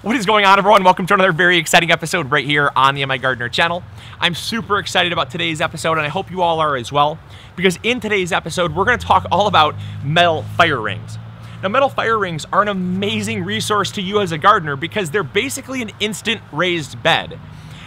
What is going on, everyone? Welcome to another very exciting episode right here on the MI Gardener channel. I'm super excited about today's episode, and I hope you all are as well, because in today's episode, we're going to talk all about metal fire rings. Now, metal fire rings are an amazing resource to you as a gardener because they're basically an instant raised bed.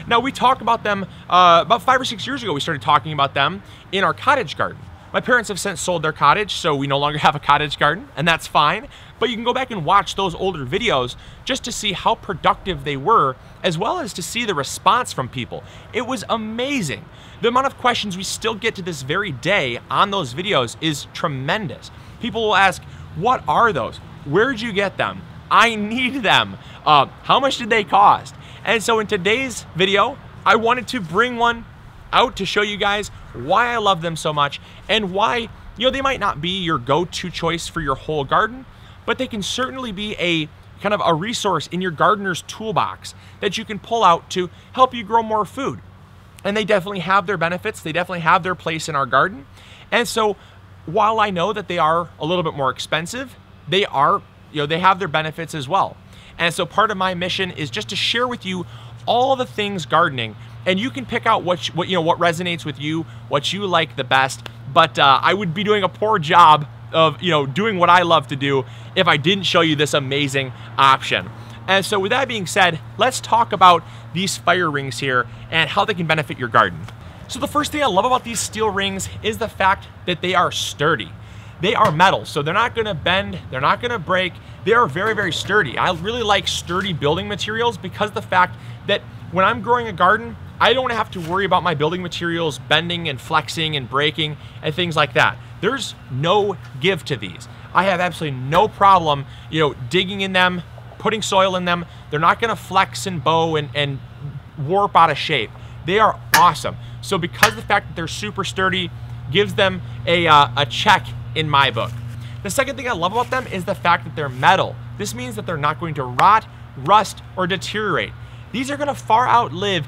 Now, we talked about them about 5 or 6 years ago. We started talking about them in our cottage garden. My parents have since sold their cottage, so we no longer have a cottage garden, and that's fine. But you can go back and watch those older videos just to see how productive they were, as well as to see the response from people. It was amazing. The amount of questions we still get to this very day on those videos is tremendous. People will ask, what are those? Where'd you get them? I need them. How much did they cost? And so in today's video, I wanted to bring one out to show you guys why I love them so much and why, they might not be your go-to choice for your whole garden, but they can certainly be a kind of a resource in your gardener's toolbox that you can pull out to help you grow more food. And they definitely have their benefits. They definitely have their place in our garden. And so while I know that they are a little bit more expensive, they are, they have their benefits as well. And so part of my mission is just to share with you all the things gardening, and you can pick out what resonates with you, what you like the best. But I would be doing a poor job of doing what I love to do if I didn't show you this amazing option. And so with that being said, let's talk about these fire rings here and how they can benefit your garden. So the first thing I love about these steel rings is the fact that they are sturdy. They are metal, so they're not gonna bend, they're not gonna break. They are very, very sturdy. I really like sturdy building materials because of the fact that when I'm growing a garden, I don't have to worry about my building materials bending and flexing and breaking and things like that. There's no give to these. I have absolutely no problem, digging in them, putting soil in them. They're not gonna flex and bow and warp out of shape. They are awesome. So because of the fact that they're super sturdy, gives them a check in my book. The second thing I love about them is the fact that they're metal. This means that they're not going to rot, rust, or deteriorate. These are gonna far outlive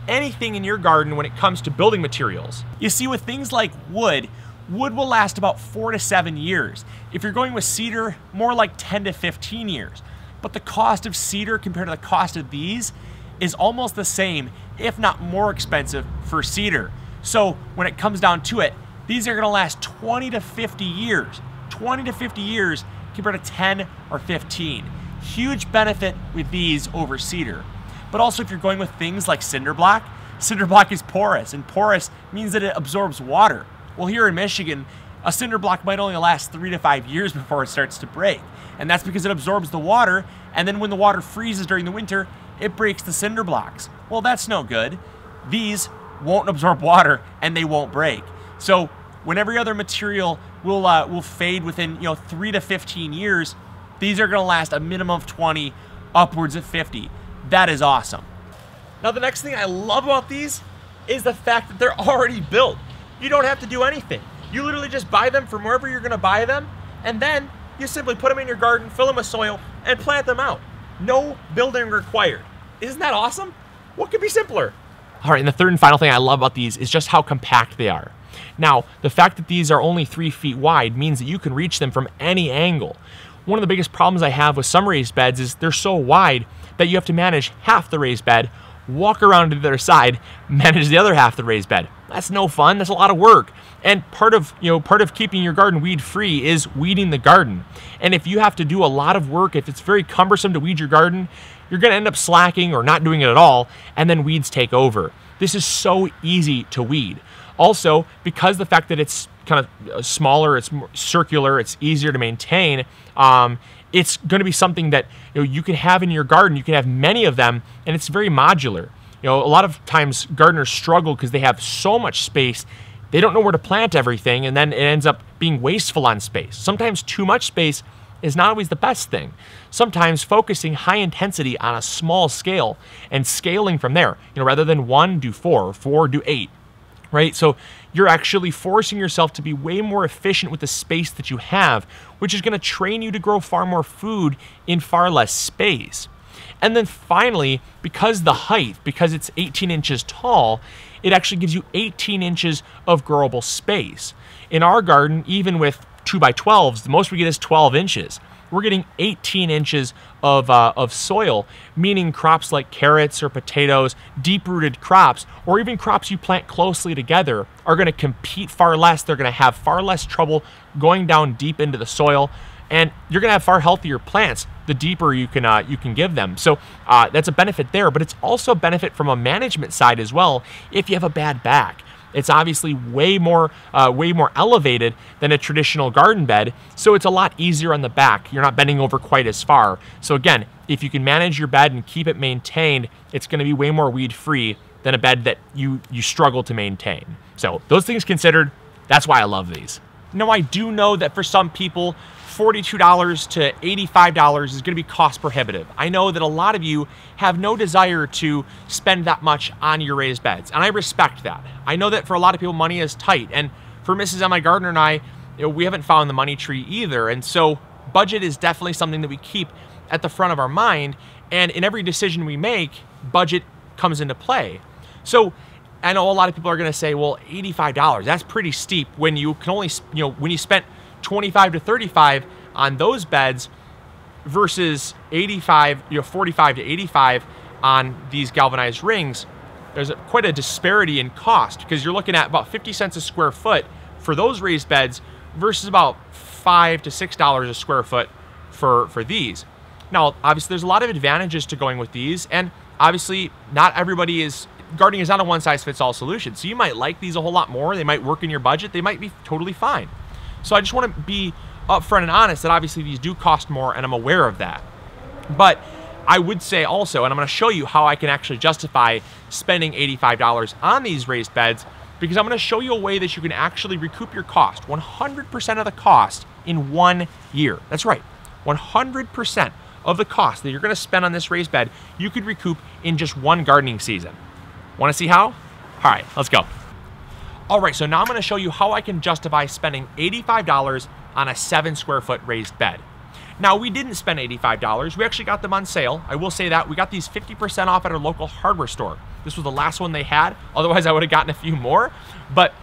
anything in your garden when it comes to building materials. You see, with things like wood will last about 4 to 7 years. If you're going with cedar, more like 10 to 15 years. But the cost of cedar compared to the cost of these is almost the same, if not more expensive for cedar. So when it comes down to it, these are gonna last 20 to 50 years. 20 to 50 years compared to 10 or 15. Huge benefit with these over cedar. But also if you're going with things like cinder block is porous, and porous means that it absorbs water. Well, here in Michigan, a cinder block might only last 3 to 5 years before it starts to break. And that's because it absorbs the water, and then when the water freezes during the winter, it breaks the cinder blocks. Well, that's no good. These won't absorb water and they won't break. So when every other material will fade within 3 to 15 years, these are gonna last a minimum of 20, upwards of 50. That is awesome. Now the next thing I love about these is the fact that they're already built. You don't have to do anything. You literally just buy them from wherever you're gonna buy them, and then you simply put them in your garden, fill them with soil, and plant them out. No building required. Isn't that awesome? What could be simpler? All right, and the third and final thing I love about these is just how compact they are. Now, the fact that these are only 3 feet wide means that you can reach them from any angle. One of the biggest problems I have with some raised beds is they're so wide that you have to manage half the raised bed, walk around to the other side, manage the other half of the raised bed. That's no fun. That's a lot of work. And part of keeping your garden weed free is weeding the garden. And if you have to do a lot of work, if it's very cumbersome to weed your garden, you're going to end up slacking or not doing it at all, and then weeds take over. This is so easy to weed. Also, because the fact that it's kind of smaller, it's more circular, it's easier to maintain, it's going to be something that you can have in your garden. You can have many of them, and it's very modular. A lot of times gardeners struggle because they have so much space, they don't know where to plant everything, and then it ends up being wasteful on space. Sometimes too much space is not always the best thing. Sometimes focusing high intensity on a small scale and scaling from there, rather than 1, do 4, or 4, do 8. Right? So you're actually forcing yourself to be way more efficient with the space that you have, which is going to train you to grow far more food in far less space. And then finally, because it's 18 inches tall, it actually gives you 18 inches of growable space. In our garden, even with 2x12s, the most we get is 12 inches. we're getting 18 inches of soil, meaning crops like carrots or potatoes, deep-rooted crops, or even crops you plant closely together are going to compete far less. They're going to have far less trouble going down deep into the soil, and you're going to have far healthier plants the deeper you can give them. So that's a benefit there, but it's also a benefit from a management side as well if you have a bad back. It's obviously way more elevated than a traditional garden bed, so it's a lot easier on the back. You're not bending over quite as far. So again, if you can manage your bed and keep it maintained, it's going to be way more weed-free than a bed that you struggle to maintain. So those things considered, that's why I love these. Now, I do know that for some people, $42 to $85 is going to be cost prohibitive. I know that a lot of you have no desire to spend that much on your raised beds, and I respect that. I know that for a lot of people, money is tight, and for Mrs. M.I. Gardner and I, we haven't found the money tree either, and so budget is definitely something that we keep at the front of our mind, and in every decision we make, budget comes into play. So I know a lot of people are going to say, well, $85, that's pretty steep when you can only, when you spent 25 to 35 on those beds versus 85, 45 to 85 on these galvanized rings. There's quite a disparity in cost because you're looking at about 50 cents a square foot for those raised beds versus about $5 to $6 a square foot for these. Now, obviously, there's a lot of advantages to going with these, and obviously, not everybody is. Gardening is not a one-size-fits-all solution. So you might like these a whole lot more. They might work in your budget. They might be totally fine. So I just want to be upfront and honest that obviously these do cost more, and I'm aware of that. But I would say also, and I'm going to show you how I can actually justify spending $85 on these raised beds, because I'm going to show you a way that you can actually recoup your cost, 100% of the cost in 1 year. That's right, 100% of the cost that you're going to spend on this raised bed, you could recoup in just one gardening season. Want to see how? All right, let's go. All right, so now I'm going to show you how I can justify spending $85 on a 7 square foot raised bed. Now, we didn't spend $85. We actually got them on sale. I will say that. We got these 50% off at our local hardware store. This was the last one they had. Otherwise, I would have gotten a few more. But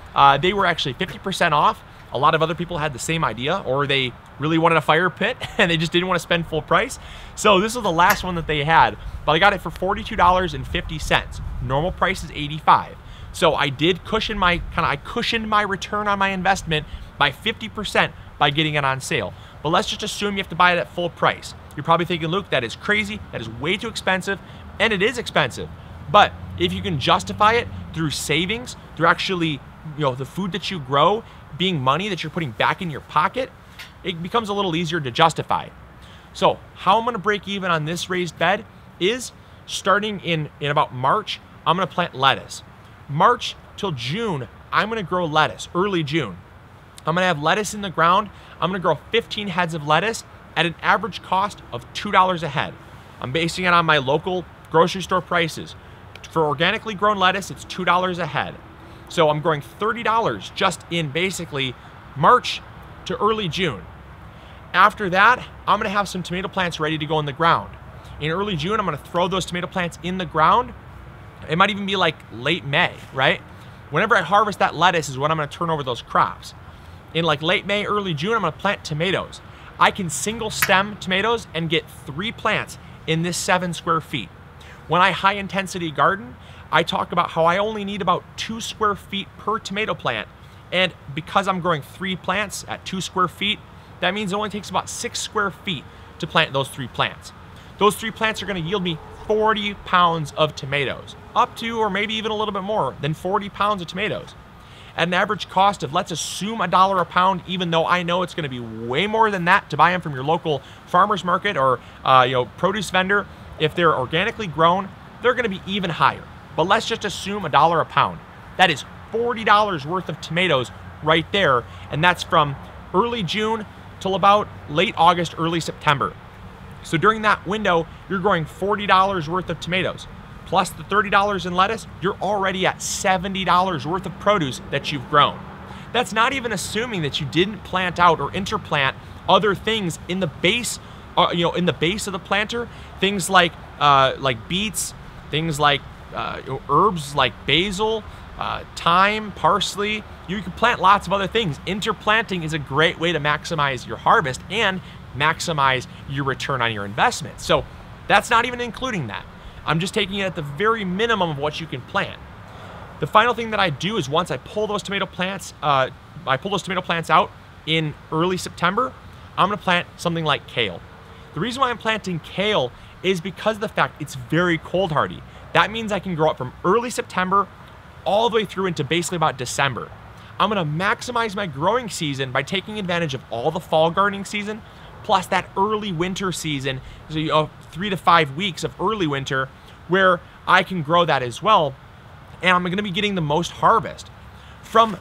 they were actually 50% off. A lot of other people had the same idea, or they really wanted a fire pit and they just didn't want to spend full price. So this was the last one that they had, but I got it for $42.50. Normal price is $85. So I did cushion my return on my investment by 50% by getting it on sale. But let's just assume you have to buy it at full price. You're probably thinking, Luke, that is crazy. That is way too expensive, and it is expensive. But if you can justify it through savings, through actually, the food that you grow being money that you're putting back in your pocket, it becomes a little easier to justify. So how I'm going to break even on this raised bed is starting in about March, I'm going to plant lettuce. March till June, I'm going to grow lettuce, early June. I'm going to have lettuce in the ground. I'm going to grow 15 heads of lettuce at an average cost of $2 a head. I'm basing it on my local grocery store prices. For organically grown lettuce, it's $2 a head. So I'm growing $30 just in basically March to early June. After that, I'm going to have some tomato plants ready to go in the ground. In early June, I'm going to throw those tomato plants in the ground. It might even be like late May, right? Whenever I harvest that lettuce is when I'm going to turn over those crops. In like late May, early June, I'm going to plant tomatoes. I can single stem tomatoes and get 3 plants in this 7 square feet. When I high intensity garden, I talk about how I only need about 2 square feet per tomato plant. And because I'm growing 3 plants at 2 square feet, that means it only takes about 6 square feet to plant those 3 plants. Those 3 plants are going to yield me 40 pounds of tomatoes, up to or maybe even a little bit more than 40 pounds of tomatoes. At an average cost of, let's assume, $1 a pound, even though I know it's going to be way more than that to buy them from your local farmer's market or produce vendor. If they're organically grown, they're going to be even higher. But let's just assume $1 a pound. That is $40 worth of tomatoes right there, and that's from early June till about late August, early September. So during that window, you're growing $40 worth of tomatoes. Plus the $30 in lettuce, you're already at $70 worth of produce that you've grown. That's not even assuming that you didn't plant out or interplant other things in the base, in the base of the planter, things like beets, things like herbs like basil, thyme, parsley. You can plant lots of other things. Interplanting is a great way to maximize your harvest and maximize your return on your investment. So that's not even including that. I'm just taking it at the very minimum of what you can plant. The final thing that I do is once I pull those tomato plants, out in early September, I'm gonna plant something like kale. The reason why I'm planting kale is because of the fact it's very cold hardy. That means I can grow it from early September all the way through into basically about December. I'm gonna maximize my growing season by taking advantage of all the fall gardening season, plus that early winter season, so 3 to 5 weeks of early winter where I can grow that as well. And I'm gonna be getting the most harvest. From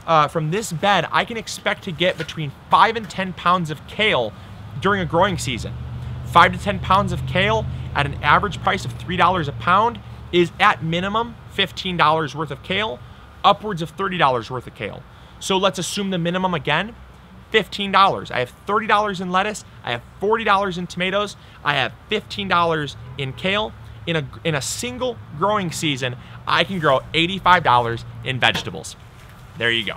this bed, I can expect to get between 5 and 10 pounds of kale during a growing season. 5 to 10 pounds of kale at an average price of $3 a pound is at minimum $15 worth of kale, upwards of $30 worth of kale. So let's assume the minimum again, $15. I have $30 in lettuce, I have $40 in tomatoes, I have $15 in kale. In a single growing season, I can grow $85 in vegetables. There you go.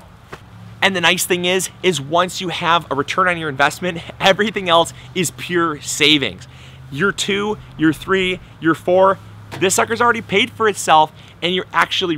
And the nice thing is once you have a return on your investment, everything else is pure savings. Year 2, year 3, year 4, this sucker's already paid for itself, and you're actually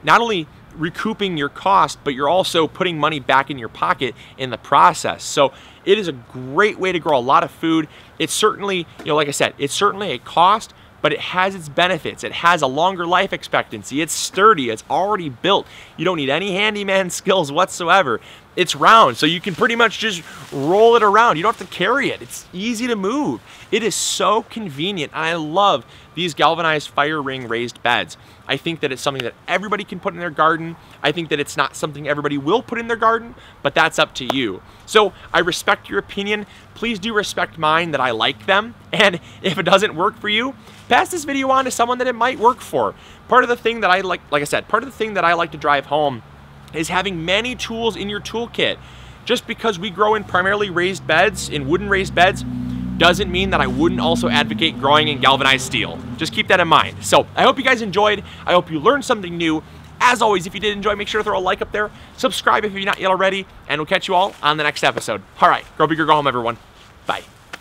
not only recouping your cost, but you're also putting money back in your pocket in the process. So it is a great way to grow a lot of food. It's certainly, like I said, it's certainly a cost, but it has its benefits. It has a longer life expectancy. It's sturdy, it's already built. You don't need any handyman skills whatsoever. It's round, so you can pretty much just roll it around. You don't have to carry it. It's easy to move. It is so convenient. I love these galvanized fire ring raised beds. I think that it's something that everybody can put in their garden. I think that it's not something everybody will put in their garden, but that's up to you. So I respect your opinion. Please do respect mine that I like them. And if it doesn't work for you, pass this video on to someone that it might work for. Part of the thing that I like I said, part of the thing that I like to drive home is having many tools in your toolkit. Just because we grow in primarily raised beds, in wooden raised beds, doesn't mean that I wouldn't also advocate growing in galvanized steel. Just keep that in mind. So I hope you guys enjoyed. I hope you learned something new. As always, if you did enjoy, make sure to throw a like up there. Subscribe if you're not yet already, and we'll catch you all on the next episode. All right, grow big or go home, everyone. Bye.